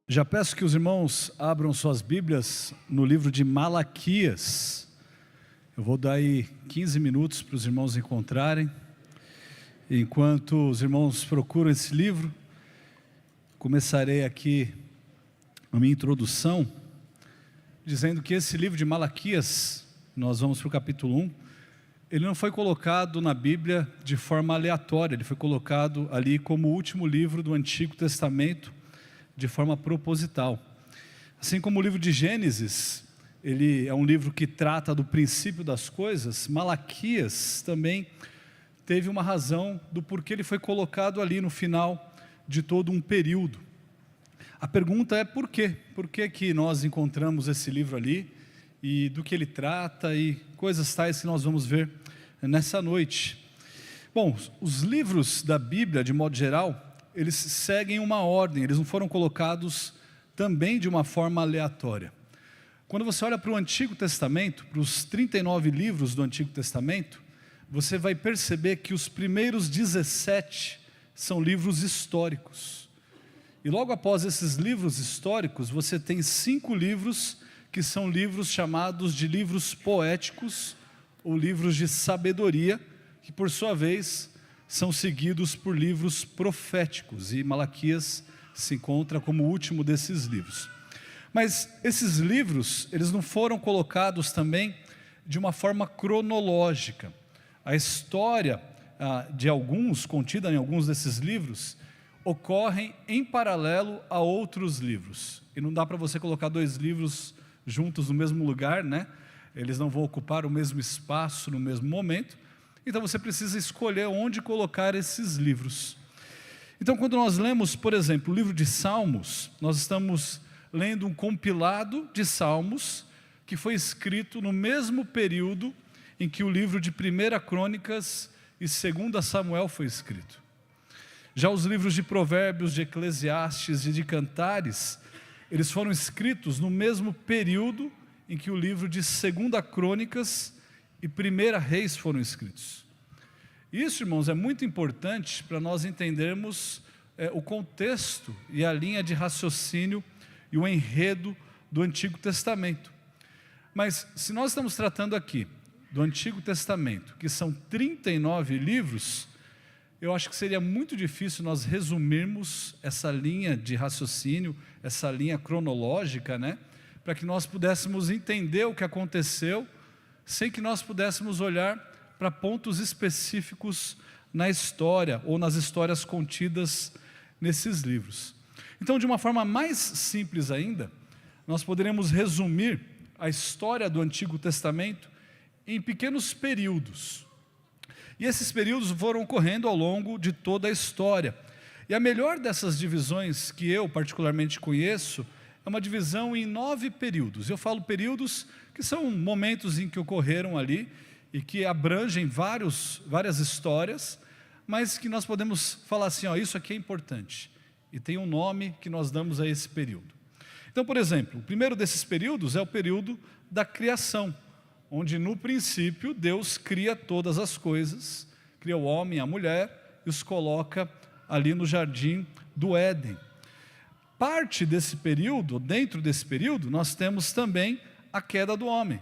Já peço que os irmãos abram suas Bíblias no livro de Malaquias. Eu vou dar aí 15 minutos para os irmãos encontrarem. Enquanto os irmãos procuram esse livro, começarei aqui a minha introdução, dizendo que esse livro de Malaquias, nós vamos para o capítulo 1, ele não foi colocado na Bíblia de forma aleatória, ele foi colocado ali como o último livro do Antigo Testamento, de forma proposital. Assim como o livro de Gênesis, ele é um livro que trata do princípio das coisas, Malaquias também teve uma razão do porquê ele foi colocado ali no final de todo um período. A pergunta é por quê? Por que que nós encontramos esse livro ali e do que ele trata e coisas tais que nós vamos ver nessa noite. Bom, os livros da Bíblia, de modo geral, eles seguem uma ordem, eles não foram colocados também de uma forma aleatória. Quando você olha para o Antigo Testamento, para os 39 livros do Antigo Testamento, você vai perceber que os primeiros 17 são livros históricos. E logo após esses livros históricos, você tem 5 livros que são livros chamados de livros poéticos, ou livros de sabedoria, que por sua vez são seguidos por livros proféticos, e Malaquias se encontra como o último desses livros. Mas esses livros, eles não foram colocados também de uma forma cronológica. A história de alguns, contida em alguns desses livros, ocorrem em paralelo a outros livros. E não dá para você colocar 2 livros juntos no mesmo lugar, né? Eles não vão ocupar o mesmo espaço no mesmo momento. Então você precisa escolher onde colocar esses livros. Então quando nós lemos, por exemplo, o livro de Salmos, nós estamos lendo um compilado de Salmos que foi escrito no mesmo período em que o livro de 1 Crônicas e 2 Samuel foi escrito. Já os livros de Provérbios, de Eclesiastes e de Cantares, eles foram escritos no mesmo período em que o livro de 2 Crônicas e 1 Reis foram escritos. Isso, irmãos, é muito importante para nós entendermos o contexto e a linha de raciocínio e o enredo do Antigo Testamento. Mas se nós estamos tratando aqui do Antigo Testamento, que são 39 livros, eu acho que seria muito difícil nós resumirmos essa linha de raciocínio, essa linha cronológica, né? Para que nós pudéssemos entender o que aconteceu, sem que nós pudéssemos olhar para pontos específicos na história, ou nas histórias contidas nesses livros. Então, de uma forma mais simples ainda, nós poderemos resumir a história do Antigo Testamento em pequenos períodos. E esses períodos foram ocorrendo ao longo de toda a história. E a melhor dessas divisões que eu particularmente conheço, é uma divisão em 9 períodos. Eu falo períodos que são momentos em que ocorreram ali e que abrangem várias histórias, mas que nós podemos falar assim, ó, isso aqui é importante. E tem um nome que nós damos a esse período. Então, por exemplo, o primeiro desses períodos é o período da criação, onde no princípio Deus cria todas as coisas, cria o homem e a mulher e os coloca ali no jardim do Éden. Parte desse período, dentro desse período, nós temos também a queda do homem.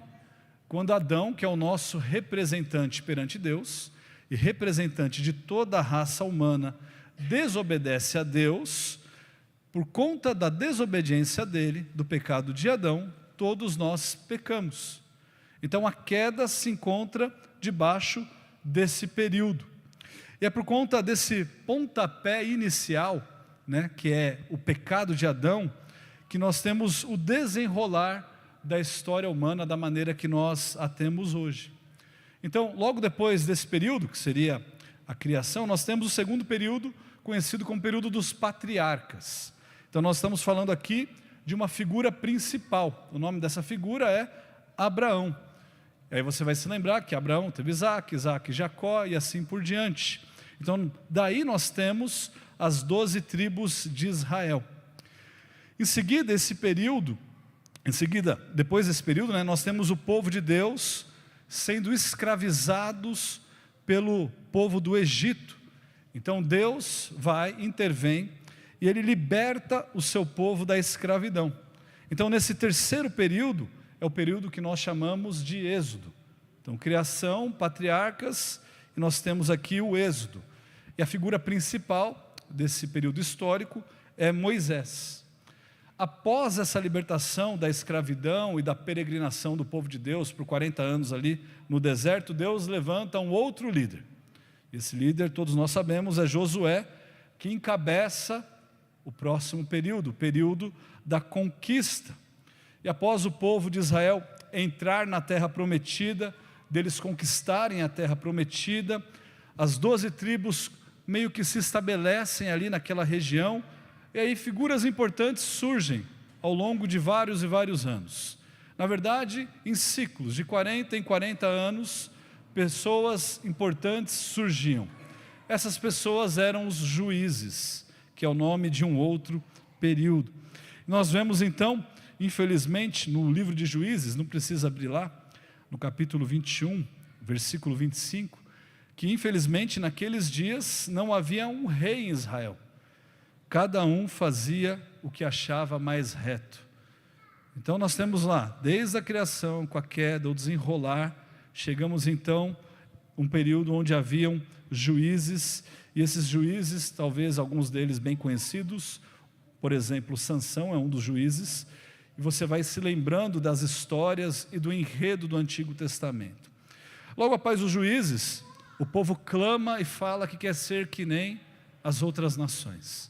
Quando Adão, que é o nosso representante perante Deus, e representante de toda a raça humana, desobedece a Deus, por conta da desobediência dele, do pecado de Adão, todos nós pecamos. Então a queda se encontra debaixo desse período. E é por conta desse pontapé inicial, né, que é o pecado de Adão, que nós temos o desenrolar da história humana da maneira que nós a temos hoje. Então, logo depois desse período, que seria a criação, nós temos o segundo período, conhecido como período dos patriarcas. Então nós estamos falando aqui de uma figura principal. O nome dessa figura é Abraão. E aí você vai se lembrar que Abraão teve Isaac, Isaac Jacó e assim por diante. Então daí nós temos as 12 tribos de Israel. Em seguida, depois desse período, né, nós temos o povo de Deus sendo escravizados pelo povo do Egito. Então Deus intervém e ele liberta o seu povo da escravidão. Então, nesse terceiro período, é o período que nós chamamos de Êxodo. Então, criação, patriarcas, e nós temos aqui o Êxodo. E a figura principal desse período histórico é Moisés. Após essa libertação da escravidão e da peregrinação do povo de Deus por 40 anos ali no deserto, Deus levanta um outro líder. Esse líder, todos nós sabemos, é Josué, que encabeça o próximo período, o período da conquista. E após o povo de Israel entrar na terra prometida, deles conquistarem a terra prometida, as 12 tribos meio que se estabelecem ali naquela região, e aí figuras importantes surgem ao longo de vários e vários anos. Na verdade, em ciclos de 40 em 40 anos, pessoas importantes surgiam. Essas pessoas eram os juízes, que é o nome de um outro período. Nós vemos então, infelizmente, no livro de Juízes, não precisa abrir lá, no capítulo 21, versículo 25, que infelizmente naqueles dias não havia um rei em Israel. Cada um fazia o que achava mais reto. Então nós temos lá, desde a criação, com a queda, o desenrolar, chegamos então a um período onde haviam juízes, e esses juízes, talvez alguns deles bem conhecidos, por exemplo, Sansão é um dos juízes, e você vai se lembrando das histórias e do enredo do Antigo Testamento. Logo após os juízes, o povo clama e fala que quer ser que nem as outras nações.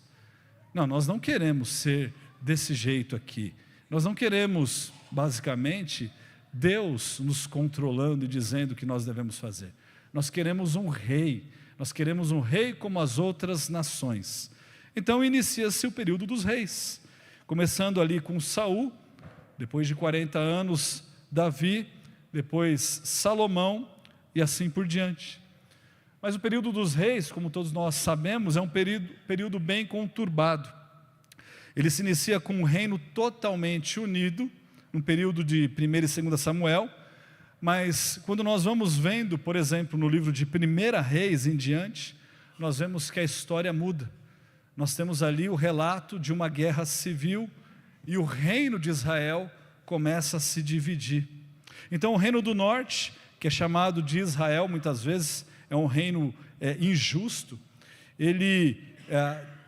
Não, nós não queremos ser desse jeito aqui. Nós não queremos, basicamente, Deus nos controlando e dizendo o que nós devemos fazer. Nós queremos um rei. Nós queremos um rei como as outras nações. Então inicia-se o período dos reis, começando ali com Saul, depois de 40 anos, Davi, depois Salomão e assim por diante. Mas o período dos reis, como todos nós sabemos, é um período bem conturbado. Ele se inicia com um reino totalmente unido, no período de 1 e 2 Samuel, mas quando nós vamos vendo, por exemplo, no livro de 1 Reis em diante, nós vemos que a história muda. Nós temos ali o relato de uma guerra civil e o reino de Israel começa a se dividir. Então o reino do norte, que é chamado de Israel muitas vezes, é um reino injusto, ele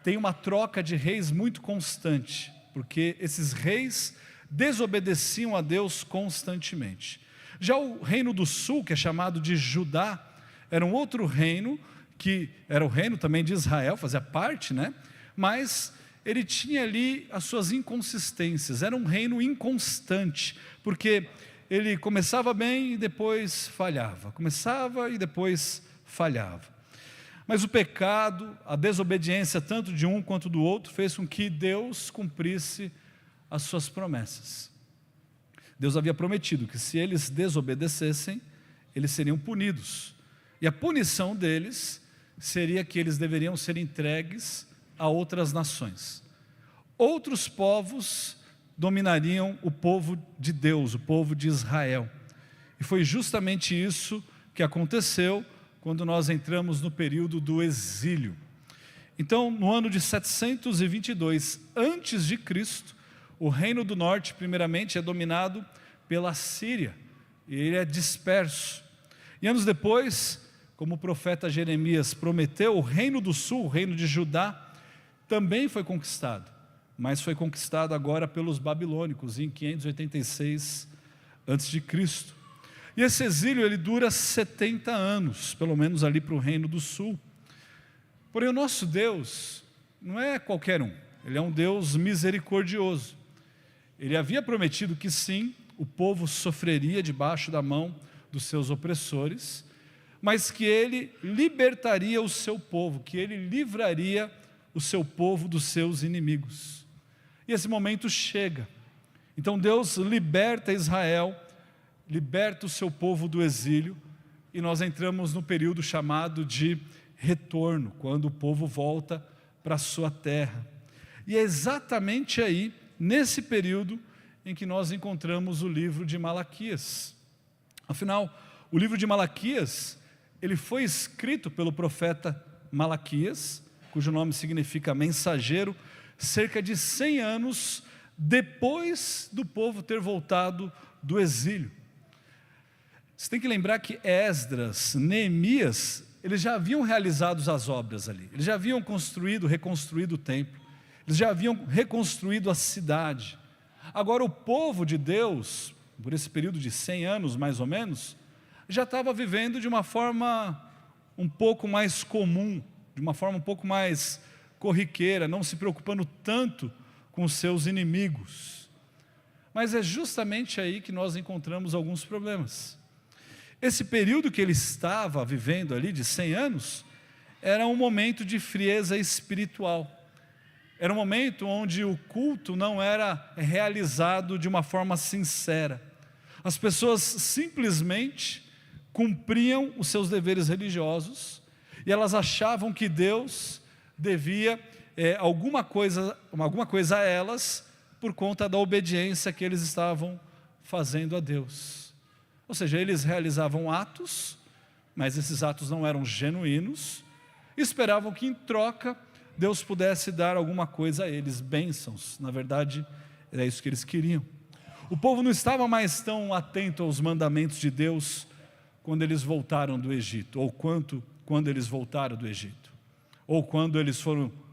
tem uma troca de reis muito constante, porque esses reis desobedeciam a Deus constantemente. Já o reino do sul, que é chamado de Judá, era um outro reino, que era o reino também de Israel, fazia parte, né? Mas ele tinha ali as suas inconsistências, era um reino inconstante, porque ele começava bem e depois falhava, começava e depois falhava. Mas o pecado, a desobediência tanto de um quanto do outro, fez com que Deus cumprisse as suas promessas. Deus havia prometido que se eles desobedecessem, eles seriam punidos. E a punição deles seria que eles deveriam ser entregues a outras nações. Outros povos dominariam o povo de Deus, o povo de Israel. E foi justamente isso que aconteceu quando nós entramos no período do exílio. Então, no ano de 722 antes de Cristo, o reino do norte, primeiramente, é dominado pela Síria, e ele é disperso. E anos depois, como o profeta Jeremias prometeu, o reino do sul, o reino de Judá, também foi conquistado, mas foi conquistado agora pelos babilônicos, em 586 a.C. E esse exílio ele dura 70 anos, pelo menos ali para o reino do sul. Porém o nosso Deus não é qualquer um, Ele é um Deus misericordioso. Ele havia prometido que sim, o povo sofreria debaixo da mão dos seus opressores, mas que Ele libertaria o seu povo, que Ele livraria o seu povo dos seus inimigos. E esse momento chega. Então Deus liberta Israel, liberta o seu povo do exílio, e nós entramos no período chamado de retorno, quando o povo volta para a sua terra. E é exatamente aí, nesse período, em que nós encontramos o livro de Malaquias. Afinal, o livro de Malaquias, ele foi escrito pelo profeta Malaquias, cujo nome significa mensageiro, cerca de 100 anos depois do povo ter voltado do exílio. Você tem que lembrar que Esdras, Neemias, eles já haviam realizado as obras ali, eles já haviam reconstruído o templo, eles já haviam reconstruído a cidade. Agora o povo de Deus, por esse período de 100 anos mais ou menos, já estava vivendo de uma forma um pouco mais comum, de uma forma um pouco mais corriqueira, não se preocupando tanto com os seus inimigos. Mas é justamente aí que nós encontramos alguns problemas. Esse período que ele estava vivendo ali, de 100 anos, era um momento de frieza espiritual. Era um momento onde o culto não era realizado de uma forma sincera. As pessoas simplesmente cumpriam os seus deveres religiosos e elas achavam que Deus devia alguma coisa a elas por conta da obediência que eles estavam fazendo a Deus. Ou seja, eles realizavam atos, mas esses atos não eram genuínos, e esperavam que em troca Deus pudesse dar alguma coisa a eles, bênçãos. Na verdade, era isso que eles queriam. O povo não estava mais tão atento aos mandamentos de Deus quando eles voltaram do Egito, ou quando eles voltaram do Egito, ou quando eles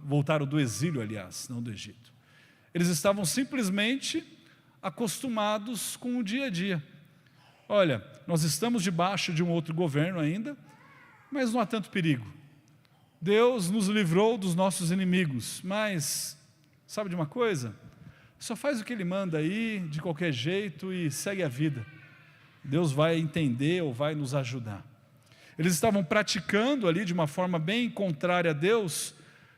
voltaram do exílio, aliás, não do Egito. Eles estavam simplesmente acostumados com o dia a dia. Olha, nós estamos debaixo de um outro governo ainda, mas não há tanto perigo. Deus nos livrou dos nossos inimigos, mas sabe de uma coisa? Só faz o que Ele manda aí, de qualquer jeito, e segue a vida. Deus vai entender ou vai nos ajudar. Eles estavam praticando ali, de uma forma bem contrária a Deus,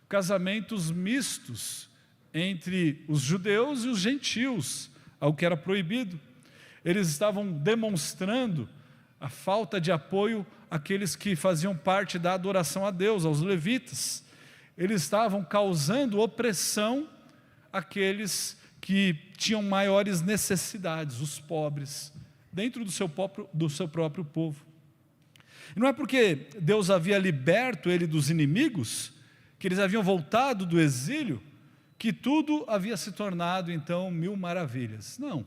casamentos mistos entre os judeus e os gentios, algo que era proibido. Eles estavam demonstrando a falta de apoio àqueles que faziam parte da adoração a Deus, aos levitas. Eles estavam causando opressão àqueles que tinham maiores necessidades, os pobres, dentro do seu próprio povo. E não é porque Deus havia liberto ele dos inimigos, que eles haviam voltado do exílio, que tudo havia se tornado então 1000 maravilhas. Não.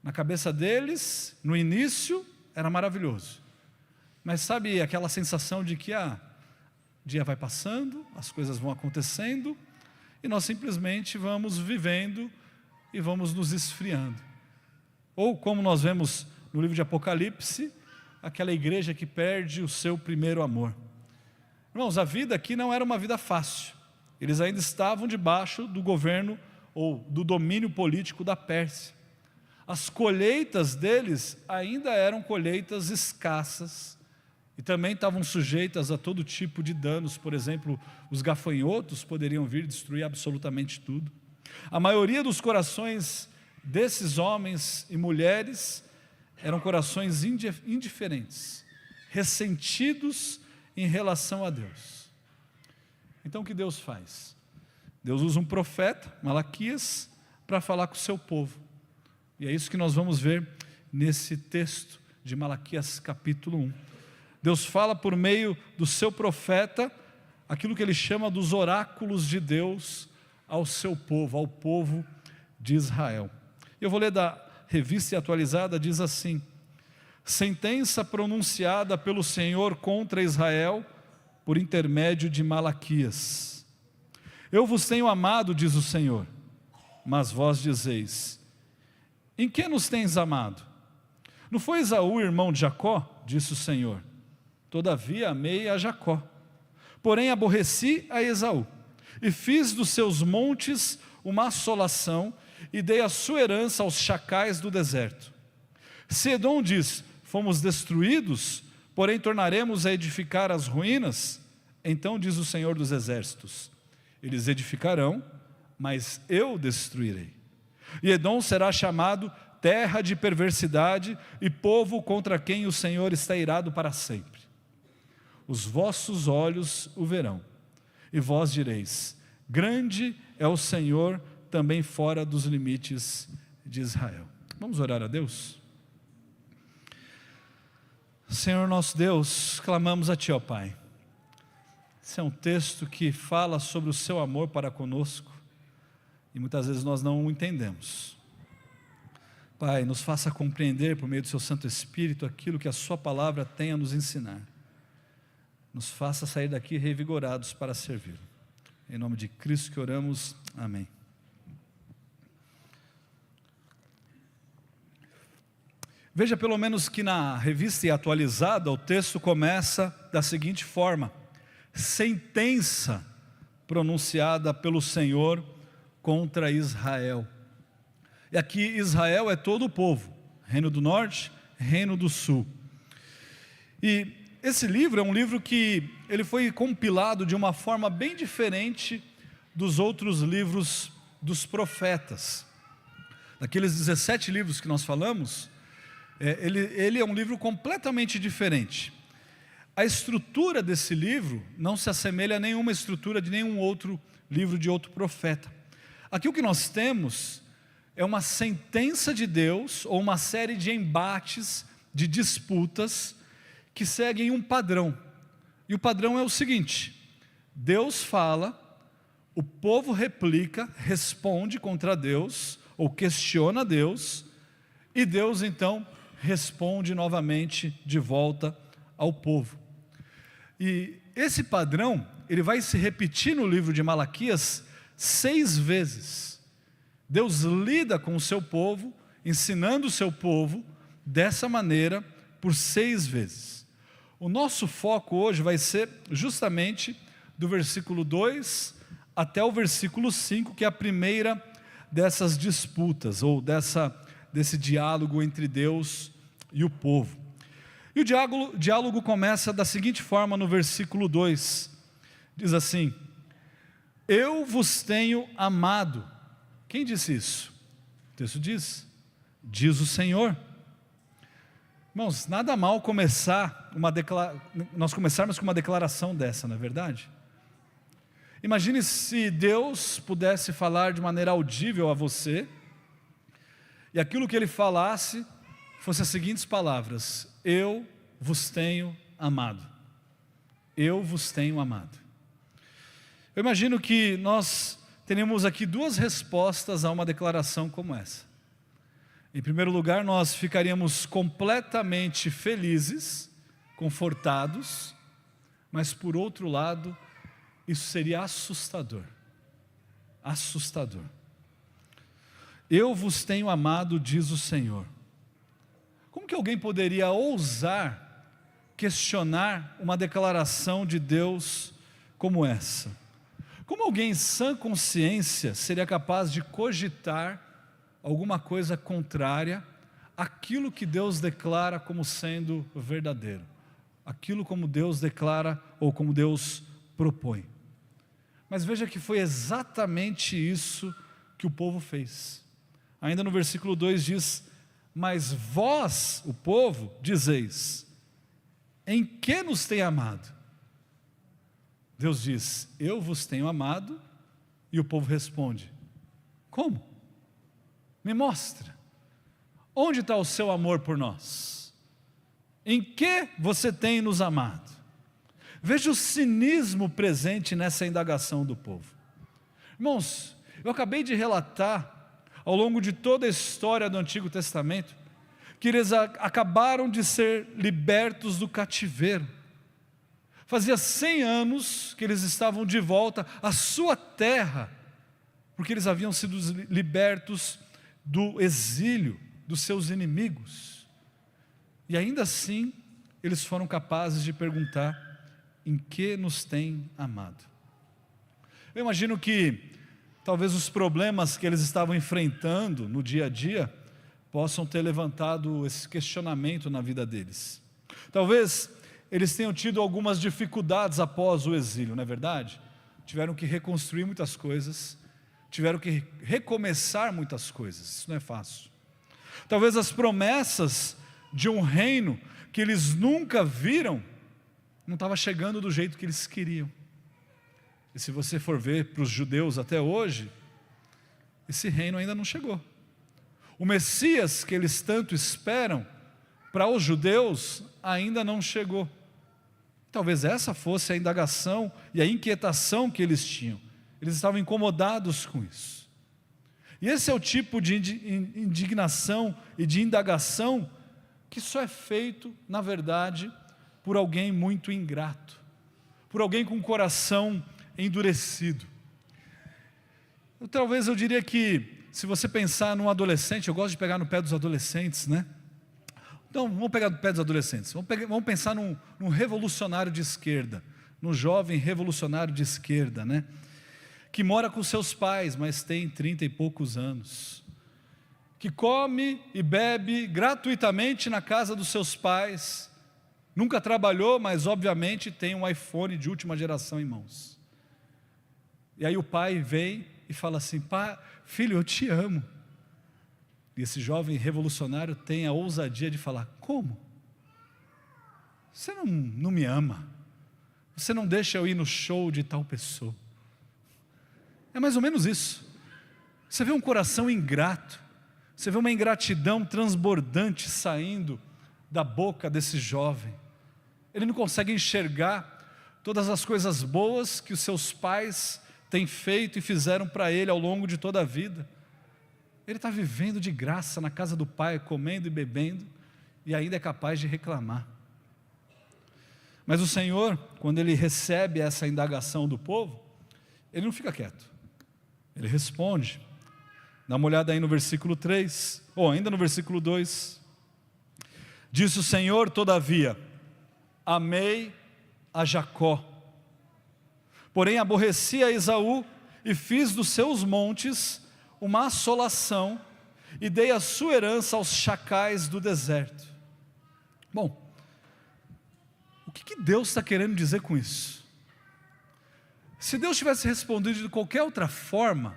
Na cabeça deles, no início, era maravilhoso. Mas sabe aquela sensação de que o dia vai passando, as coisas vão acontecendo, e nós simplesmente vamos vivendo e vamos nos esfriando. Ou como nós vemos no livro de Apocalipse, aquela igreja que perde o seu primeiro amor. Irmãos, a vida aqui não era uma vida fácil. Eles ainda estavam debaixo do governo ou do domínio político da Pérsia. As colheitas deles ainda eram colheitas escassas e também estavam sujeitas a todo tipo de danos. Por exemplo, os gafanhotos poderiam vir destruir absolutamente tudo. A maioria dos corações desses homens e mulheres eram corações indiferentes, ressentidos em relação a Deus. Então o que Deus faz? Deus usa um profeta, Malaquias, para falar com o seu povo. E é isso que nós vamos ver nesse texto de Malaquias capítulo 1. Deus fala por meio do seu profeta, aquilo que ele chama dos oráculos de Deus ao seu povo, ao povo de Israel. Eu vou ler da Revista Atualizada, diz assim: sentença pronunciada pelo Senhor contra Israel por intermédio de Malaquias. Eu vos tenho amado, diz o Senhor, mas vós dizeis: em que nos tens amado? Não foi Esaú irmão de Jacó? Disse o Senhor. Todavia amei a Jacó, porém aborreci a Esaú, e fiz dos seus montes uma assolação, e dei a sua herança aos chacais do deserto. Se Edom diz: fomos destruídos, porém tornaremos a edificar as ruínas, então diz o Senhor dos exércitos: eles edificarão, mas eu destruirei. E Edom será chamado terra de perversidade e povo contra quem o Senhor está irado para sempre. Os vossos olhos o verão, e vós direis: grande é o Senhor também fora dos limites de Israel. Vamos orar a Deus? Senhor nosso Deus, clamamos a Ti, ó Pai. Esse é um texto que fala sobre o seu amor para conosco e muitas vezes nós não o entendemos. Pai, nos faça compreender por meio do seu Santo Espírito aquilo que a sua palavra tem a nos ensinar. Nos faça sair daqui revigorados para servir. Em nome de Cristo que oramos, amém. Veja pelo menos que na revista e atualizada o texto começa da seguinte forma: sentença pronunciada pelo Senhor contra Israel. E aqui Israel é todo o povo, Reino do Norte, Reino do Sul. E esse livro é um livro que ele foi compilado de uma forma bem diferente dos outros livros dos profetas. Daqueles 17 livros que nós falamos, ele é um livro completamente diferente. A estrutura desse livro não se assemelha a nenhuma estrutura de nenhum outro livro de outro profeta. Aqui o que nós temos é uma sentença de Deus, ou uma série de embates, de disputas, que seguem um padrão. E o padrão é o seguinte: Deus fala, o povo replica, responde contra Deus, ou questiona Deus, e Deus então responde novamente de volta ao povo. E esse padrão, ele vai se repetir no livro de Malaquias 6 vezes. Deus lida com o seu povo, ensinando o seu povo dessa maneira por 6 vezes. O nosso foco hoje vai ser justamente do versículo 2 até o versículo 5, que é a primeira dessas disputas, ou desse diálogo entre Deus e o povo. E o diálogo começa da seguinte forma no versículo 2, diz assim: eu vos tenho amado. Quem disse isso? O texto diz o Senhor. Irmãos, nada mal nós começarmos com uma declaração dessa, não é verdade? Imagine se Deus pudesse falar de maneira audível a você, e aquilo que Ele falasse fosse as seguintes palavras: eu vos tenho amado. Eu vos tenho amado. Eu imagino que nós teremos aqui 2 respostas a uma declaração como essa. Em primeiro lugar, nós ficaríamos completamente felizes, confortados, mas por outro lado, isso seria assustador. Assustador. Eu vos tenho amado, diz o Senhor. Como que alguém poderia ousar questionar uma declaração de Deus como essa? Como alguém em sã consciência seria capaz de cogitar alguma coisa contrária àquilo que Deus declara como sendo verdadeiro, aquilo como Deus declara ou como Deus propõe? Mas veja que foi exatamente isso que o povo fez. Ainda no versículo 2 diz: mas vós, o povo, dizeis, em que nos tem amado? Deus diz, eu vos tenho amado, e o povo responde, como? Me mostra, onde está o seu amor por nós? Em que você tem nos amado? Veja o cinismo presente nessa indagação do povo. Irmãos, eu acabei de relatar, ao longo de toda a história do Antigo Testamento, que eles acabaram de ser libertos do cativeiro. Fazia 100 anos que eles estavam de volta à sua terra, porque eles haviam sido libertos do exílio dos seus inimigos. E ainda assim, eles foram capazes de perguntar, em que nos tem amado? Eu imagino que talvez os problemas que eles estavam enfrentando no dia a dia possam ter levantado esse questionamento na vida deles. Talvez eles tenham tido algumas dificuldades após o exílio, não é verdade? Tiveram que reconstruir muitas coisas, tiveram que recomeçar muitas coisas, isso não é fácil. Talvez as promessas de um reino que eles nunca viram, não estava chegando do jeito que eles queriam. E se você for ver para os judeus até hoje, esse reino ainda não chegou. O Messias que eles tanto esperam, para os judeus, ainda não chegou. Talvez essa fosse a indagação e a inquietação que eles tinham. Eles estavam incomodados com isso. E esse é o tipo de indignação e de indagação que só é feito, na verdade, por alguém muito ingrato, por alguém com o coração endurecido. Talvez eu diria que, se você pensar num adolescente, eu gosto de pegar no pé dos adolescentes, né? Então, vamos pegar no pé dos adolescentes, vamos pensar num revolucionário de esquerda, num jovem revolucionário de esquerda, né? Que mora com seus pais, mas tem 30 e poucos anos, que come e bebe gratuitamente na casa dos seus pais, nunca trabalhou, mas obviamente tem um iPhone de última geração em mãos. E aí o pai vem e fala assim: filho, eu te amo. E esse jovem revolucionário tem a ousadia de falar: como? Você não me ama? Você não deixa eu ir no show de tal pessoa? É mais ou menos isso. Você vê um coração ingrato, você vê uma ingratidão transbordante saindo da boca desse jovem. Ele não consegue enxergar todas as coisas boas que os seus pais têm feito e fizeram para ele ao longo de toda a vida. Ele está vivendo de graça na casa do pai, comendo e bebendo, e ainda é capaz de reclamar. Mas o Senhor, quando Ele recebe essa indagação do povo, Ele não fica quieto. Ele responde. Dá uma olhada aí no versículo 3, ou ainda no versículo 2. Disse o Senhor: todavia, amei a Jacó, porém aborreci a Esaú, e fiz dos seus montes uma assolação, e dei a sua herança aos chacais do deserto. Bom, o que Deus está querendo dizer com isso? Se Deus tivesse respondido de qualquer outra forma,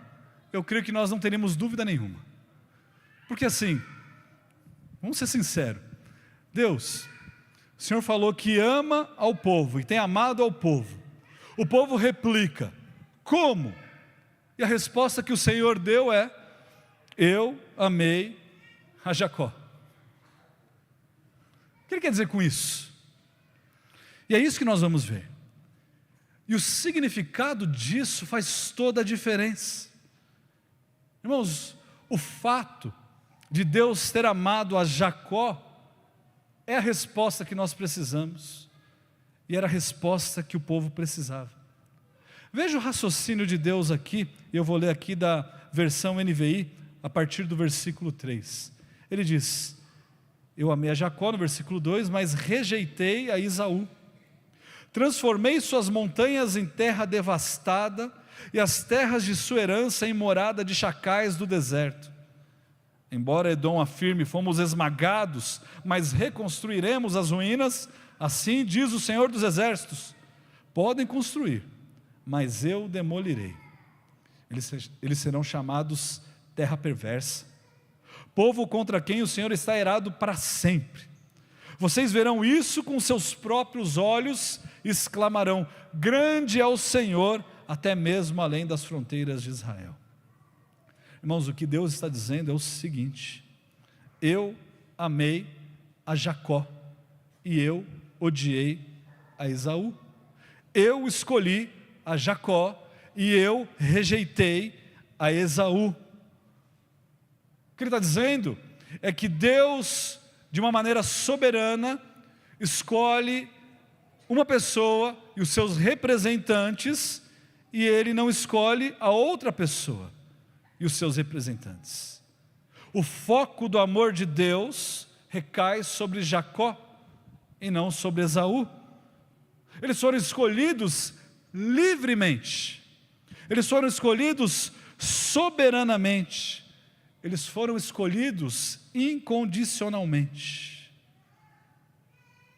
eu creio que nós não teríamos dúvida nenhuma. Porque assim, vamos ser sinceros, Deus, o Senhor falou que ama ao povo e tem amado ao povo. O povo replica: como? E a resposta que o Senhor deu é: eu amei a Jacó. O que Ele quer dizer com isso? E é isso que nós vamos ver. E o significado disso faz toda a diferença. Irmãos, o fato de Deus ter amado a Jacó é a resposta que nós precisamos, e era a resposta que o povo precisava. Veja o raciocínio de Deus aqui, eu vou ler aqui da versão NVI, a partir do versículo 3. Ele diz: eu amei a Jacó, no versículo 2, mas rejeitei a Esaú. Transformei suas montanhas em terra devastada, e as terras de sua herança em morada de chacais do deserto. Embora Edom afirme: fomos esmagados, mas reconstruiremos as ruínas, assim diz o Senhor dos Exércitos: podem construir, mas eu demolirei. Eles serão chamados terra perversa, povo contra quem o Senhor está irado para sempre. Vocês verão isso com seus próprios olhos e exclamarão: grande é o Senhor, até mesmo além das fronteiras de Israel. Irmãos, o que Deus está dizendo é o seguinte: eu amei a Jacó e eu odiei a Esaú. Eu escolhi a Jacó e eu rejeitei a Esaú. O que Ele está dizendo é que Deus, de uma maneira soberana, escolhe uma pessoa e os seus representantes, e Ele não escolhe a outra pessoa e os seus representantes. O foco do amor de Deus recai sobre Jacó e não sobre Esaú. Eles foram escolhidos livremente, eles foram escolhidos soberanamente, eles foram escolhidos incondicionalmente.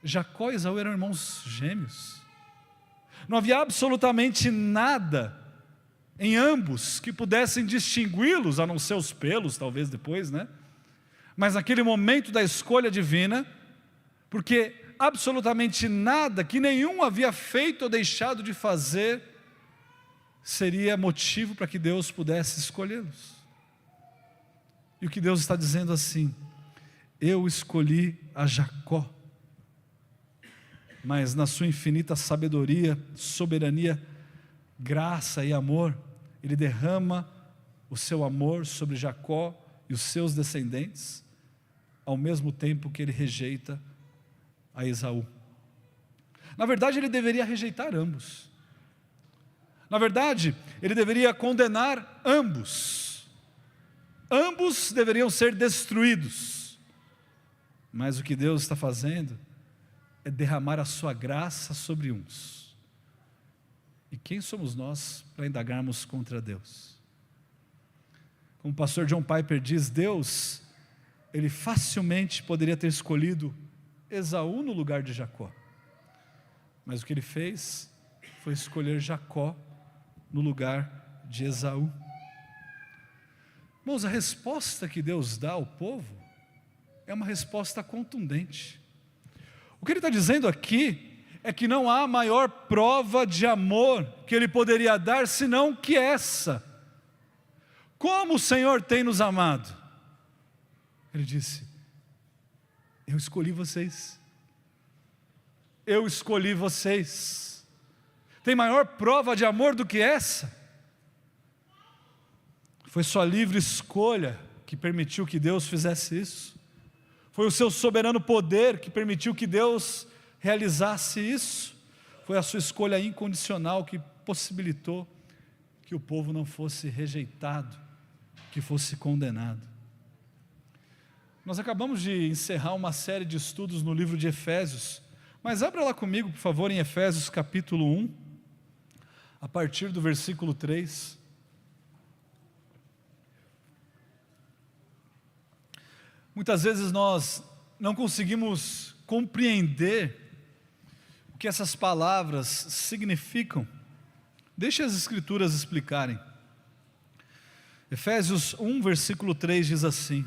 Jacó e Esaú eram irmãos gêmeos. Não havia absolutamente nada em ambos que pudessem distingui-los, a não ser os pelos, talvez depois, né? Mas naquele momento da escolha divina, porque absolutamente nada que nenhum havia feito ou deixado de fazer seria motivo para que Deus pudesse escolhê-los. E o que Deus está dizendo assim: eu escolhi a Jacó. mas na sua infinita sabedoria, soberania, graça e amor, Ele derrama o seu amor sobre Jacó e os seus descendentes, ao mesmo tempo que Ele rejeita a Esaú. Na verdade, Ele deveria rejeitar ambos. Na verdade, Ele deveria condenar ambos. Ambos deveriam ser destruídos. Mas o que Deus está fazendo é derramar a sua graça sobre uns. E quem somos nós para indagarmos contra Deus? Como o pastor John Piper diz, Deus, Ele facilmente poderia ter escolhido Esaú no lugar de Jacó. Mas o que Ele fez foi escolher Jacó no lugar de Esaú. Irmãos, a resposta que Deus dá ao povo é uma resposta contundente. O que Ele está dizendo aqui é que não há maior prova de amor que Ele poderia dar senão que essa. Como o Senhor tem nos amado? Ele disse, eu escolhi vocês. Eu escolhi vocês. Tem maior prova de amor do que essa? Foi sua livre escolha que permitiu que Deus fizesse isso. Foi o seu soberano poder que permitiu que Deus realizasse isso. Foi a sua escolha incondicional que possibilitou que o povo não fosse rejeitado, que fosse condenado. Nós acabamos de encerrar uma série de estudos no livro de Efésios, mas abra lá comigo, por favor, em Efésios capítulo 1, a partir do versículo 3. Muitas vezes nós não conseguimos compreender o que essas palavras significam. Deixe as Escrituras explicarem. Efésios 1, versículo 3 diz assim: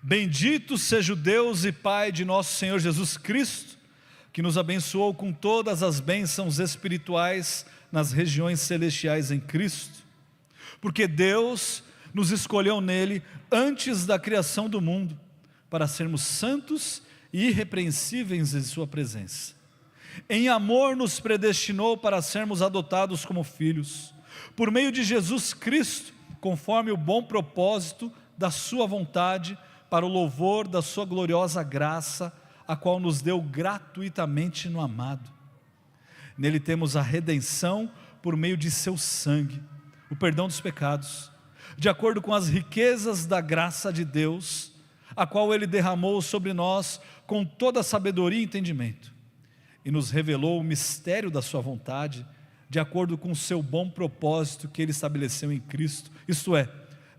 Bendito seja o Deus e Pai de nosso Senhor Jesus Cristo, que nos abençoou com todas as bênçãos espirituais nas regiões celestiais em Cristo, porque Deus nos escolheu nele antes da criação do mundo, para sermos santos e irrepreensíveis em sua presença. Em amor nos predestinou para sermos adotados como filhos, por meio de Jesus Cristo, conforme o bom propósito da sua vontade, para o louvor da sua gloriosa graça, a qual nos deu gratuitamente no amado. Nele temos a redenção por meio de seu sangue, o perdão dos pecados, de acordo com as riquezas da graça de Deus, a qual Ele derramou sobre nós com toda sabedoria e entendimento, e nos revelou o mistério da sua vontade, de acordo com o seu bom propósito que Ele estabeleceu em Cristo, isto é,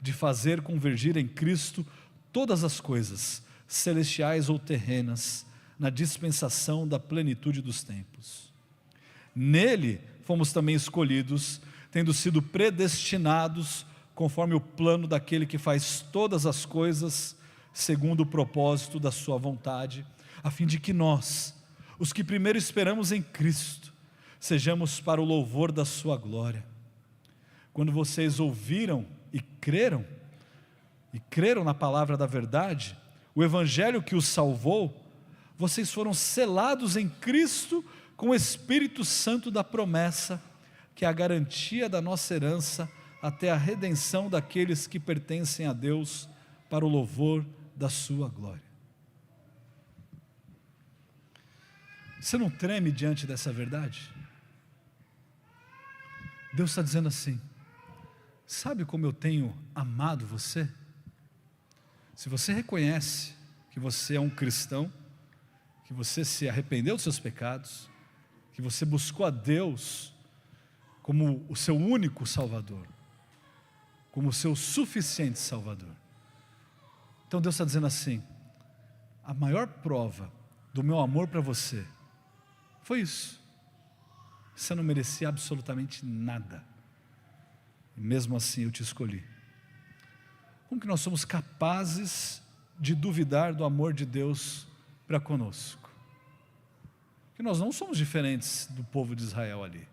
de fazer convergir em Cristo todas as coisas, celestiais ou terrenas, na dispensação da plenitude dos tempos. Nele fomos também escolhidos, tendo sido predestinados conforme o plano daquele que faz todas as coisas segundo o propósito da sua vontade, a fim de que nós, os que primeiro esperamos em Cristo, sejamos para o louvor da sua glória. Quando vocês ouviram e creram na palavra da verdade, o evangelho que os salvou, vocês foram selados em Cristo com o Espírito Santo da promessa, que é a garantia da nossa herança até a redenção daqueles que pertencem a Deus, para o louvor da sua glória. Você não treme diante dessa verdade? Deus está dizendo assim: sabe como eu tenho amado você? Se você reconhece que você é um cristão, que você se arrependeu dos seus pecados, que você buscou a Deus como o seu único Salvador, como o seu suficiente Salvador. Então Deus está dizendo assim: a maior prova do meu amor para você foi isso. Você não merecia absolutamente nada, e mesmo assim eu te escolhi. Como que nós somos capazes de duvidar do amor de Deus para conosco? Porque nós não somos diferentes do povo de Israel ali.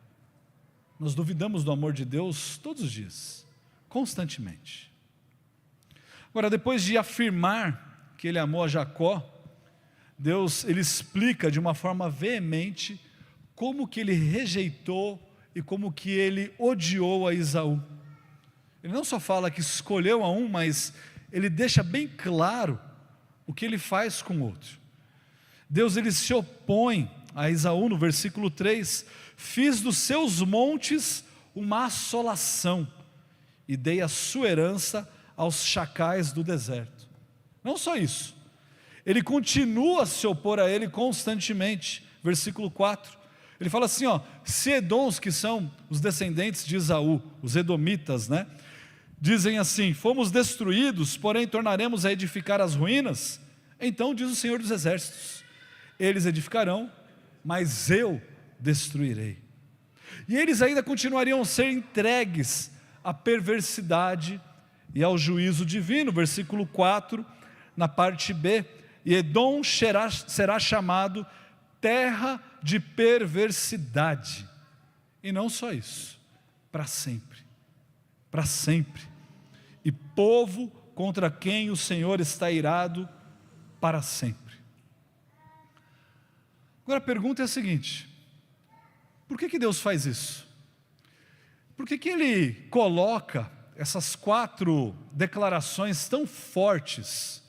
Nós duvidamos do amor de Deus todos os dias, constantemente. Agora, depois de afirmar que Ele amou a Jacó, Deus, ele explica de uma forma veemente como que ele rejeitou e como que ele odiou a Esaú. Ele não só fala que escolheu a um, mas ele deixa bem claro o que ele faz com o outro. Deus, ele se opõe a Esaú no versículo 3, fiz dos seus montes uma assolação e dei a sua herança aos chacais do deserto. Não só isso, ele continua a se opor a ele constantemente. Versículo 4, ele fala assim, se Edoms, que são os descendentes de Esaú, os edomitas, dizem assim, fomos destruídos, porém tornaremos a edificar as ruínas, então diz o Senhor dos Exércitos, eles edificarão, mas eu destruirei. E eles ainda continuariam a ser entregues à perversidade e ao juízo divino. Versículo 4, na parte B, e Edom será chamado terra de perversidade, e não só isso, para sempre, e povo contra quem o Senhor está irado para sempre. Agora a pergunta é a seguinte, por que Deus faz isso? Por que ele coloca essas 4 declarações tão fortes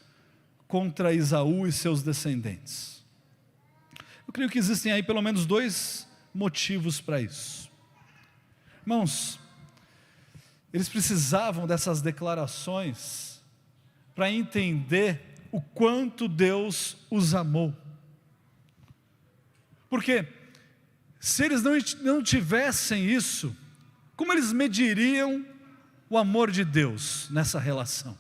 contra Esaú e seus descendentes? Eu creio que existem aí pelo menos 2 motivos para isso. Irmãos, eles precisavam dessas declarações para entender o quanto Deus os amou. Porque se eles não tivessem isso, como eles mediriam o amor de Deus nessa relação?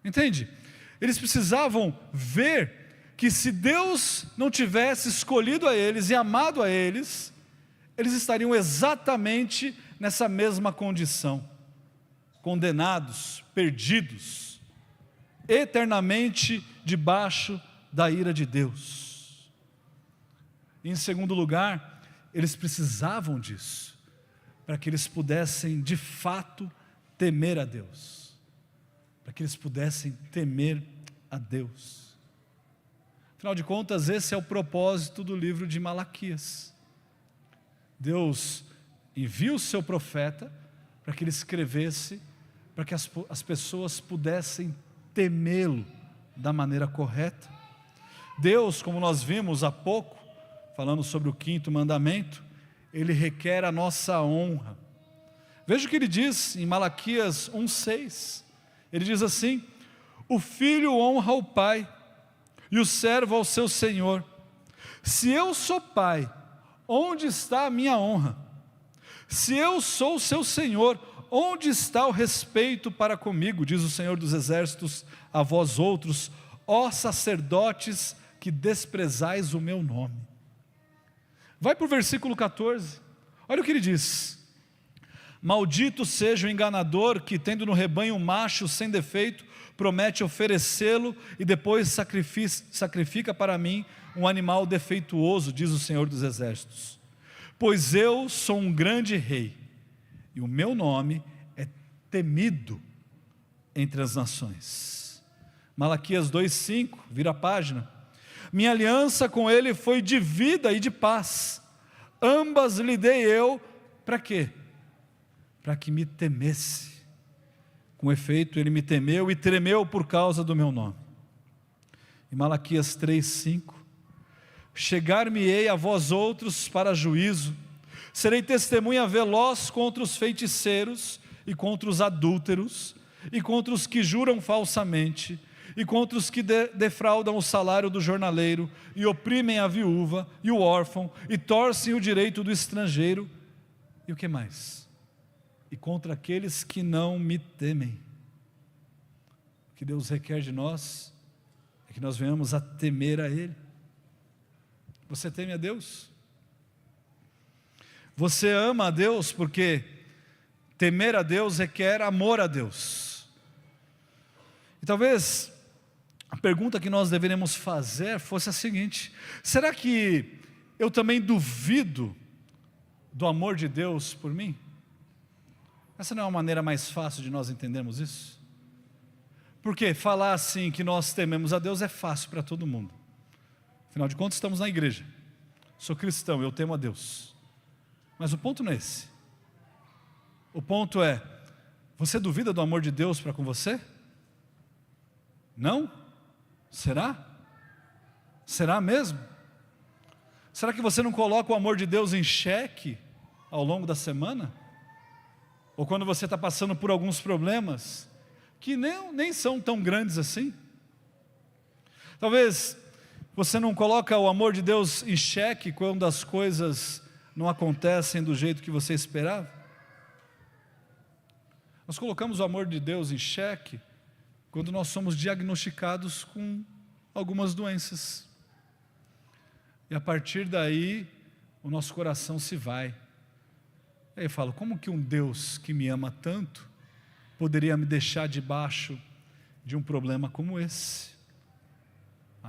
Entende? Eles precisavam ver que se Deus não tivesse escolhido a eles e amado a eles, eles estariam exatamente nessa mesma condição, condenados, perdidos, eternamente debaixo da ira de Deus. E em segundo lugar, eles precisavam disso, para que eles pudessem de fato temer a Deus, para que eles pudessem temer a Deus. Afinal de contas, esse é o propósito do livro de Malaquias. Deus envia o seu profeta para que ele escrevesse, para que as pessoas pudessem temê-lo da maneira correta. Deus, como nós vimos há pouco, falando sobre o 5º mandamento, ele requer a nossa honra. Veja o que ele diz em Malaquias 1,6, ele diz assim, o filho honra o pai, e o servo ao seu senhor. Se eu sou pai, onde está a minha honra? Se eu sou seu senhor, onde está o respeito para comigo? Diz o Senhor dos Exércitos a vós outros, ó sacerdotes que desprezais o meu nome. Vai para o versículo 14, olha o que ele diz, maldito seja o enganador que tendo no rebanho um macho sem defeito, promete oferecê-lo e depois sacrifica para mim um animal defeituoso, diz o Senhor dos Exércitos. Pois eu sou um grande rei, e o meu nome é temido entre as nações. Malaquias 2,5, vira a página. Minha aliança com ele foi de vida e de paz, ambas lhe dei eu, para quê? Para que me temesse. Com efeito, ele me temeu e tremeu por causa do meu nome. Em Malaquias 3,5, chegar-me-ei a vós outros para juízo, serei testemunha veloz contra os feiticeiros e contra os adúlteros, e contra os que juram falsamente, e contra os que defraudam o salário do jornaleiro, e oprimem a viúva e o órfão, e torcem o direito do estrangeiro, e o que mais? E contra aqueles que não me temem. O que Deus requer de nós é que nós venhamos a temer a Ele. Você teme a Deus? Você ama a Deus? Porque temer a Deus requer amor a Deus. E talvez a pergunta que nós deveríamos fazer fosse a seguinte: será que eu também duvido do amor de Deus por mim? Essa não é uma maneira mais fácil de nós entendermos isso? Porque falar assim que nós tememos a Deus é fácil para todo mundo. Afinal de contas, estamos na igreja. Sou cristão, eu temo a Deus. Mas o ponto não é esse. O ponto é, você duvida do amor de Deus para com você? Não? Será? Será mesmo? Será que você não coloca o amor de Deus em xeque ao longo da semana? Ou quando você está passando por alguns problemas que nem são tão grandes assim? Talvez você não coloca o amor de Deus em xeque quando as coisas não acontecem do jeito que você esperava? Nós colocamos o amor de Deus em xeque quando nós somos diagnosticados com algumas doenças. E a partir daí, o nosso coração se vai. Aí eu falo, como que um Deus que me ama tanto poderia me deixar debaixo de um problema como esse?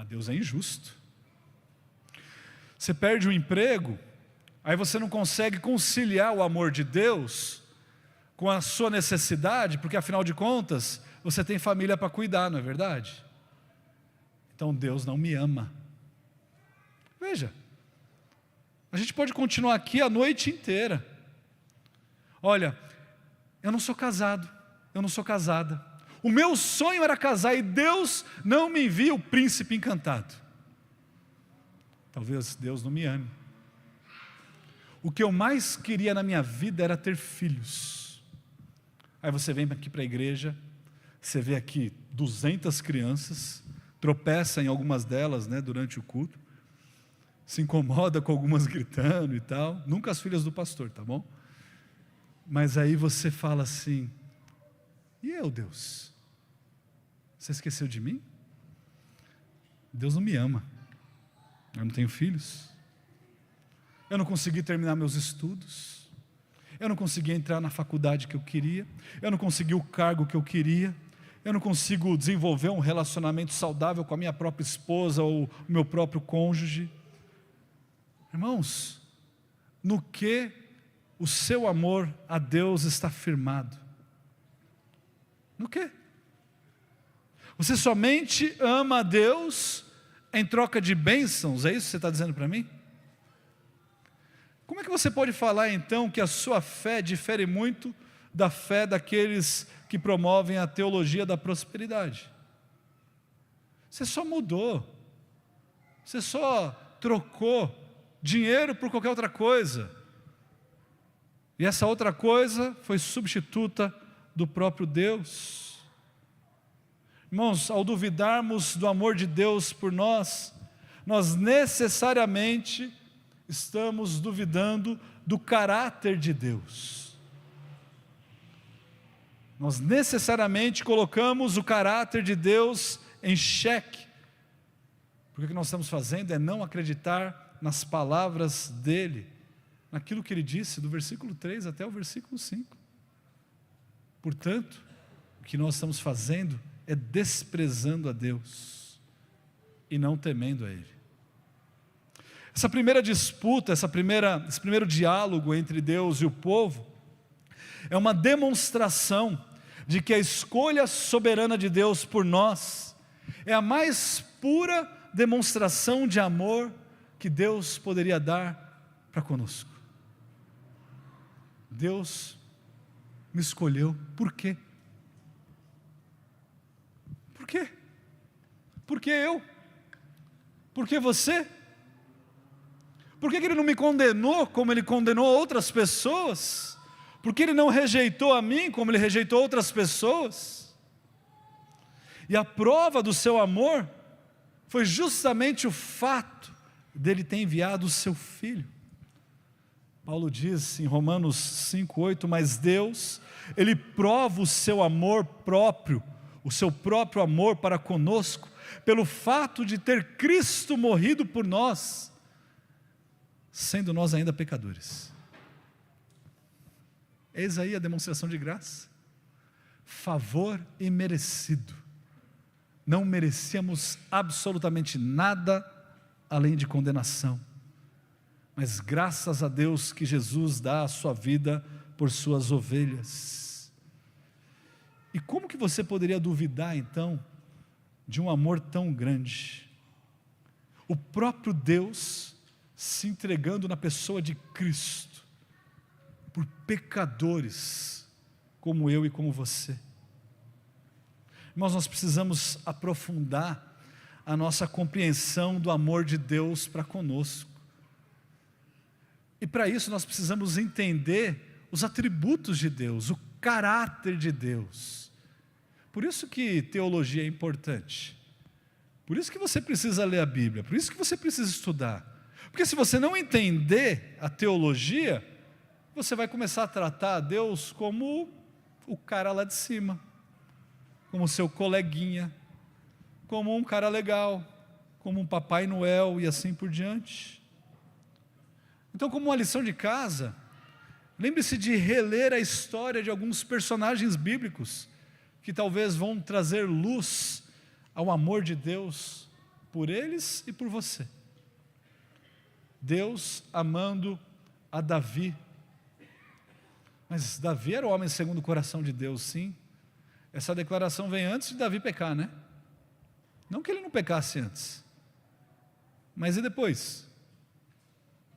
Deus é injusto. Você perde o emprego, aí você não consegue conciliar o amor de Deus com a sua necessidade, porque afinal de contas, você tem família para cuidar, não é verdade? Então Deus não me ama. Veja, a gente pode continuar aqui a noite inteira. Olha, eu não sou casado, eu não sou casada. O meu sonho era casar e Deus não me envia o príncipe encantado. Talvez Deus não me ame. O que eu mais queria na minha vida era ter filhos. Aí você vem aqui para a igreja, você vê aqui 200 crianças, tropeça em algumas delas, né, durante o culto, se incomoda com algumas gritando e tal, nunca as filhas do pastor, tá bom? Mas aí você fala assim, e eu, Deus? Você esqueceu de mim? Deus não me ama, eu não tenho filhos, eu não consegui terminar meus estudos, eu não consegui entrar na faculdade que eu queria, eu não consegui o cargo que eu queria, eu não consigo desenvolver um relacionamento saudável com a minha própria esposa ou o meu próprio cônjuge. Irmãos, no que o seu amor a Deus está firmado? No quê? Você somente ama a Deus em troca de bênçãos? É isso que você está dizendo para mim? Como é que você pode falar então que a sua fé difere muito da fé daqueles que promovem a teologia da prosperidade? Você só mudou, você só trocou dinheiro por qualquer outra coisa, e essa outra coisa foi substituta do próprio Deus. Irmãos, ao duvidarmos do amor de Deus por nós, nós necessariamente estamos duvidando do caráter de Deus. Nós necessariamente colocamos o caráter de Deus em xeque, porque o que nós estamos fazendo é não acreditar nas palavras dEle, naquilo que Ele disse, do versículo 3 até o versículo 5. Portanto, o que nós estamos fazendo é desprezando a Deus e não temendo a Ele. Essa primeira disputa, esse primeiro diálogo entre Deus e o povo, é uma demonstração de que a escolha soberana de Deus por nós é a mais pura demonstração de amor que Deus poderia dar para conosco. Deus me escolheu, por quê? Por quê? Por que eu? Por que você? Por que Ele não me condenou como Ele condenou outras pessoas? Por que Ele não rejeitou a mim como Ele rejeitou outras pessoas? E a prova do seu amor foi justamente o fato dele ter enviado o seu Filho. Paulo diz em Romanos 5:8, mas Deus, Ele prova o seu amor próprio, o seu próprio amor para conosco, pelo fato de ter Cristo morrido por nós, sendo nós ainda pecadores. Eis aí a demonstração de graça, favor imerecido. Não merecíamos absolutamente nada além de condenação, mas graças a Deus que Jesus dá a sua vida por suas ovelhas. E como que você poderia duvidar então de um amor tão grande? O próprio Deus se entregando na pessoa de Cristo, por pecadores como eu e como você. Irmãos, nós precisamos aprofundar a nossa compreensão do amor de Deus para conosco. E para isso nós precisamos entender os atributos de Deus, o caráter de Deus. Por isso que teologia é importante. Por isso que você precisa ler a Bíblia, por isso que você precisa estudar. Porque se você não entender a teologia, você vai começar a tratar a Deus como o cara lá de cima, como seu coleguinha, como um cara legal, como um Papai Noel e assim por diante. Então, como uma lição de casa, lembre-se de reler a história de alguns personagens bíblicos, que talvez vão trazer luz ao amor de Deus por eles e por você. Deus amando a Davi. Mas Davi era o homem segundo o coração de Deus, sim. Essa declaração vem antes de Davi pecar, né? Não que ele não pecasse antes. Mas e depois?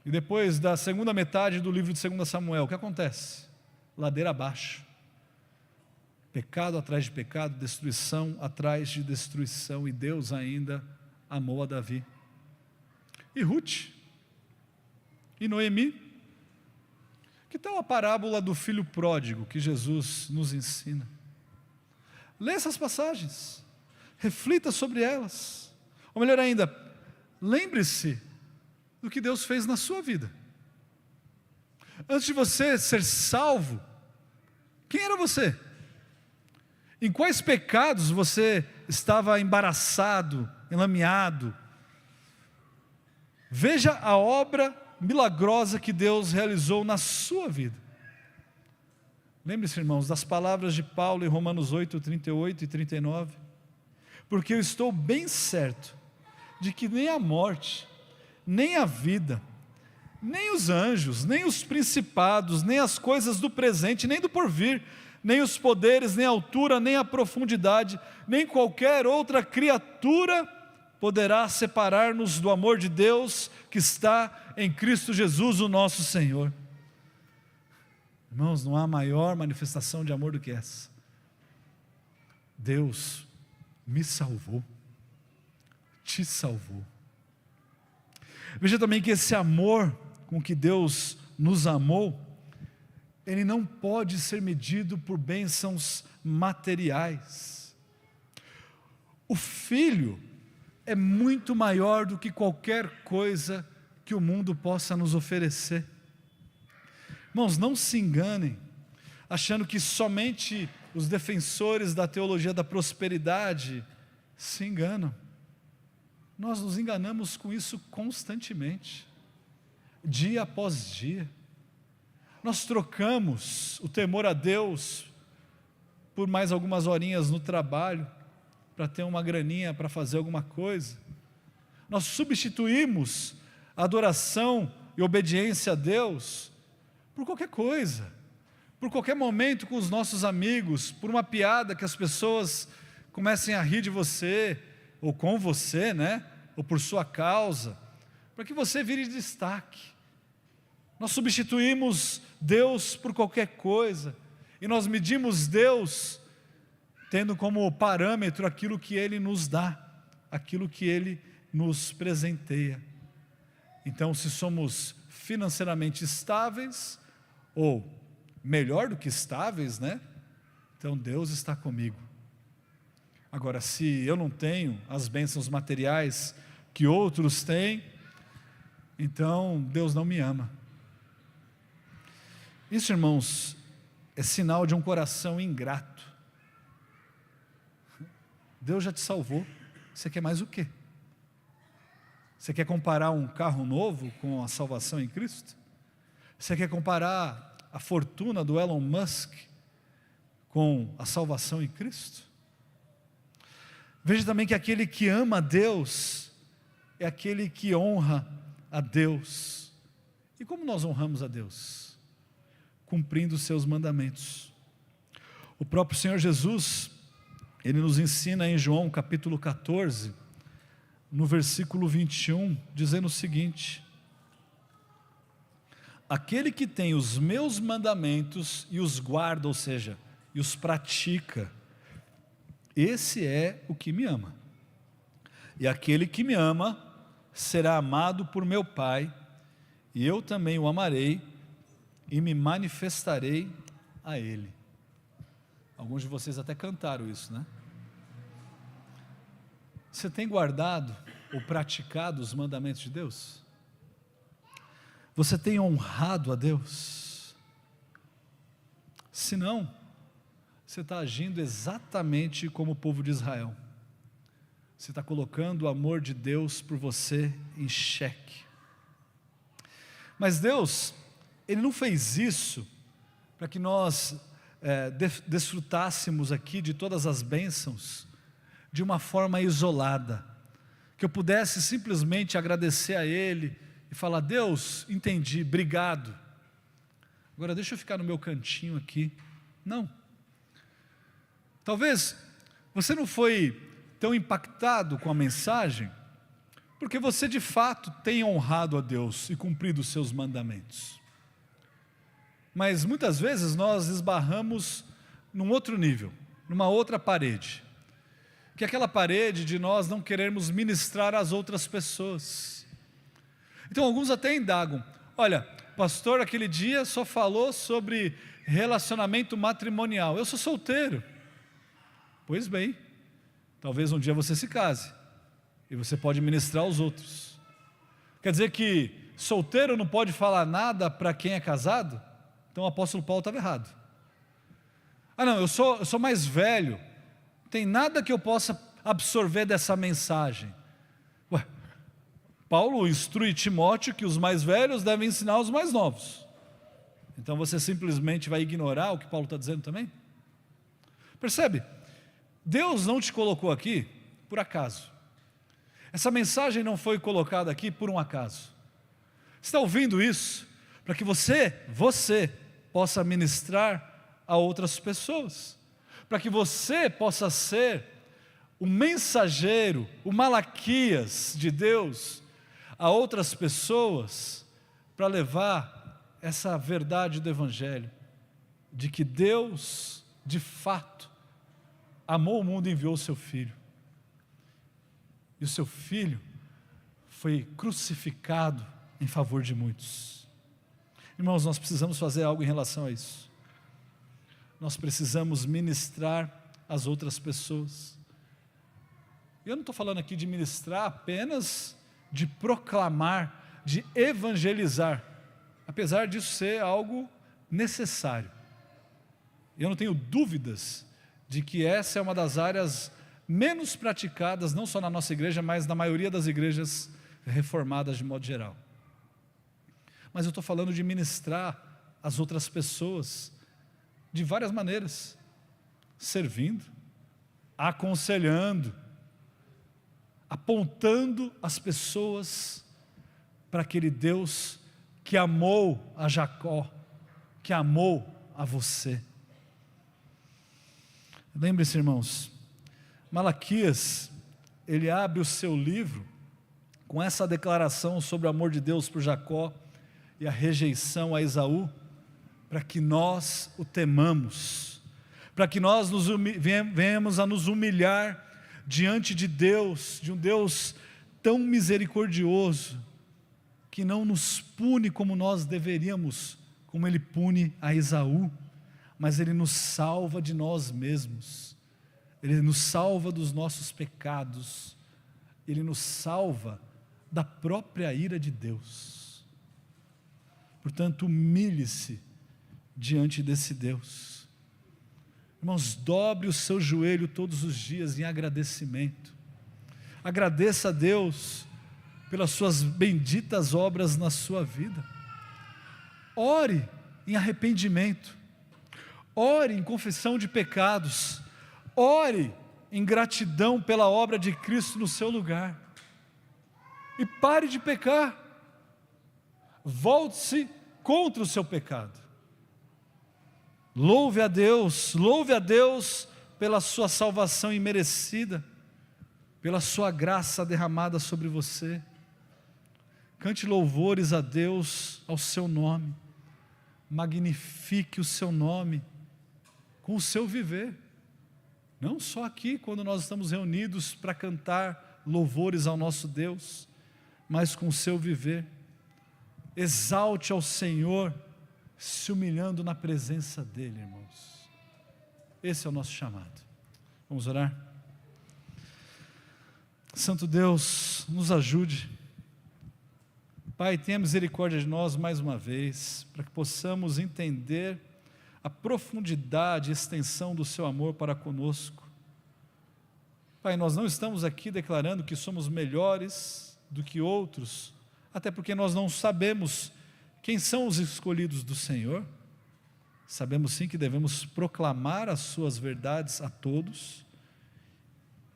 E depois da segunda metade do livro de 2 Samuel, o que acontece? Ladeira abaixo. Pecado atrás de pecado, destruição atrás de destruição, e Deus ainda amou a Davi. E Ruth? E Noemi? Que tal a parábola do filho pródigo que Jesus nos ensina? Lê essas passagens, reflita sobre elas. Ou melhor ainda, lembre-se do que Deus fez na sua vida. Antes de você ser salvo, quem era você? Em quais pecados você estava embaraçado, enlameado? Veja a obra milagrosa que Deus realizou na sua vida. Lembre-se, irmãos, das palavras de Paulo em Romanos 8, 38 e 39. Porque eu estou bem certo de que nem a morte, nem a vida, nem os anjos, nem os principados, nem as coisas do presente, nem do porvir, nem os poderes, nem a altura, nem a profundidade, nem qualquer outra criatura poderá separar-nos do amor de Deus que está em Cristo Jesus, o nosso Senhor. Irmãos, não há maior manifestação de amor do que essa. Deus me salvou, te salvou. Veja também que esse amor com que Deus nos amou, ele não pode ser medido por bênçãos materiais. O Filho é muito maior do que qualquer coisa que o mundo possa nos oferecer. Irmãos, não se enganem, achando que somente os defensores da teologia da prosperidade se enganam. Nós nos enganamos com isso constantemente, dia após dia. Nós trocamos o temor a Deus por mais algumas horinhas no trabalho, para ter uma graninha para fazer alguma coisa. Nós substituímos a adoração e obediência a Deus por qualquer coisa, por qualquer momento com os nossos amigos, por uma piada que as pessoas comecem a rir de você, ou com você, né? Ou por sua causa, para que você vire destaque. Nós substituímos Deus por qualquer coisa, e nós medimos Deus tendo como parâmetro aquilo que Ele nos dá, aquilo que Ele nos presenteia. Então, se somos financeiramente estáveis, ou melhor do que estáveis, né? Então Deus está comigo. Agora, se eu não tenho as bênçãos materiais que outros têm, então Deus não me ama. Isso, irmãos, é sinal de um coração ingrato. Deus já te salvou, você quer mais o quê? Você quer comparar um carro novo com a salvação em Cristo? Você quer comparar a fortuna do Elon Musk com a salvação em Cristo? Veja também que aquele que ama a Deus é aquele que honra a Deus. E como nós honramos a Deus? Cumprindo os seus mandamentos. O próprio Senhor Jesus, Ele nos ensina em João capítulo 14, no versículo 21, dizendo o seguinte: aquele que tem os meus mandamentos e os guarda, ou seja, e os pratica, esse é o que me ama. E aquele que me ama será amado por meu Pai, e eu também o amarei e me manifestarei a Ele. Alguns de vocês até cantaram isso, né? Você tem guardado ou praticado os mandamentos de Deus? Você tem honrado a Deus? Se não, você está agindo exatamente como o povo de Israel. Você está colocando o amor de Deus por você em xeque. Mas Deus, Ele não fez isso para que nós desfrutássemos aqui de todas as bênçãos de uma forma isolada, que eu pudesse simplesmente agradecer a Ele e falar: Deus, entendi, obrigado, agora deixa eu ficar no meu cantinho aqui. Não. Talvez você não foi tão impactado com a mensagem porque você de fato tem honrado a Deus e cumprido os seus mandamentos. Mas muitas vezes nós esbarramos num outro nível, numa outra parede, que é aquela parede de nós não querermos ministrar às outras pessoas. Então alguns até indagam: olha, pastor, aquele dia só falou sobre relacionamento matrimonial, eu sou solteiro. Pois bem, talvez um dia você se case, e você pode ministrar aos outros. Quer dizer que solteiro não pode falar nada para quem é casado? Então o apóstolo Paulo estava errado. Ah não, eu sou mais velho, não tem nada que eu possa absorver dessa mensagem. Ué, Paulo instrui Timóteo que os mais velhos devem ensinar os mais novos. Então você simplesmente vai ignorar o que Paulo está dizendo também? Percebe? Deus não te colocou aqui por acaso. Essa mensagem não foi colocada aqui por um acaso. Você está ouvindo isso para que você possa ministrar a outras pessoas, para que você possa ser o mensageiro, o Malaquias de Deus a outras pessoas, para levar essa verdade do Evangelho, de que Deus, de fato, amou o mundo e enviou o seu Filho. E o seu Filho foi crucificado em favor de muitos. Irmãos, nós precisamos fazer algo em relação a isso. Nós precisamos ministrar às outras pessoas. Eu não estou falando aqui de ministrar apenas de proclamar, de evangelizar, apesar disso ser algo necessário. Eu não tenho dúvidas de que essa é uma das áreas menos praticadas, não só na nossa igreja, mas na maioria das igrejas reformadas de modo geral. Mas eu estou falando de ministrar às outras pessoas de várias maneiras, servindo, aconselhando, apontando as pessoas para aquele Deus que amou a Jacó, que amou a você. Lembre-se, irmãos, Malaquias, ele abre o seu livro com essa declaração sobre o amor de Deus por Jacó e a rejeição a Esaú, para que nós o temamos, para que nós venhamos a nos humilhar diante de Deus, de um Deus tão misericordioso, que não nos pune como nós deveríamos, como Ele pune a Esaú, mas Ele nos salva de nós mesmos, Ele nos salva dos nossos pecados, Ele nos salva da própria ira de Deus. Portanto, humilhe-se diante desse Deus. Irmãos, dobre o seu joelho todos os dias em agradecimento. Agradeça a Deus pelas suas benditas obras na sua vida. Ore em arrependimento. Ore em confissão de pecados. Ore em gratidão pela obra de Cristo no seu lugar. E pare de pecar. Volte-se contra o seu pecado. Louve a Deus pela sua salvação imerecida, pela sua graça derramada sobre você. Cante louvores a Deus, ao seu nome. Magnifique o seu nome com o seu viver. Não só aqui, quando nós estamos reunidos para cantar louvores ao nosso Deus, mas com o seu viver. Exalte ao Senhor, se humilhando na presença dEle, irmãos. Esse é o nosso chamado. Vamos orar? Santo Deus, nos ajude. Pai, tenha misericórdia de nós mais uma vez, para que possamos entender a profundidade e extensão do seu amor para conosco. Pai, nós não estamos aqui declarando que somos melhores do que outros, até porque nós não sabemos quem são os escolhidos do Senhor. Sabemos sim que devemos proclamar as suas verdades a todos,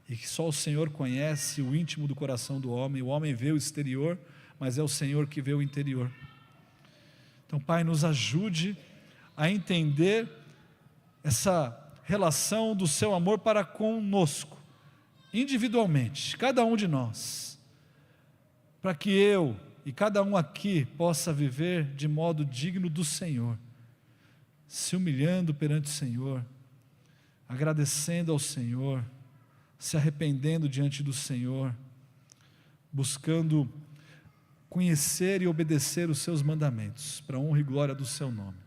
e que só o Senhor conhece o íntimo do coração do homem. O homem vê o exterior, mas é o Senhor que vê o interior. Então, Pai, nos ajude a entender essa relação do seu amor para conosco, individualmente, cada um de nós, para que eu e cada um aqui possa viver de modo digno do Senhor, se humilhando perante o Senhor, agradecendo ao Senhor, se arrependendo diante do Senhor, buscando conhecer e obedecer os seus mandamentos, para a honra e glória do seu nome.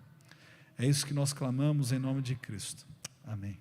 É isso que nós clamamos em nome de Cristo. Amém.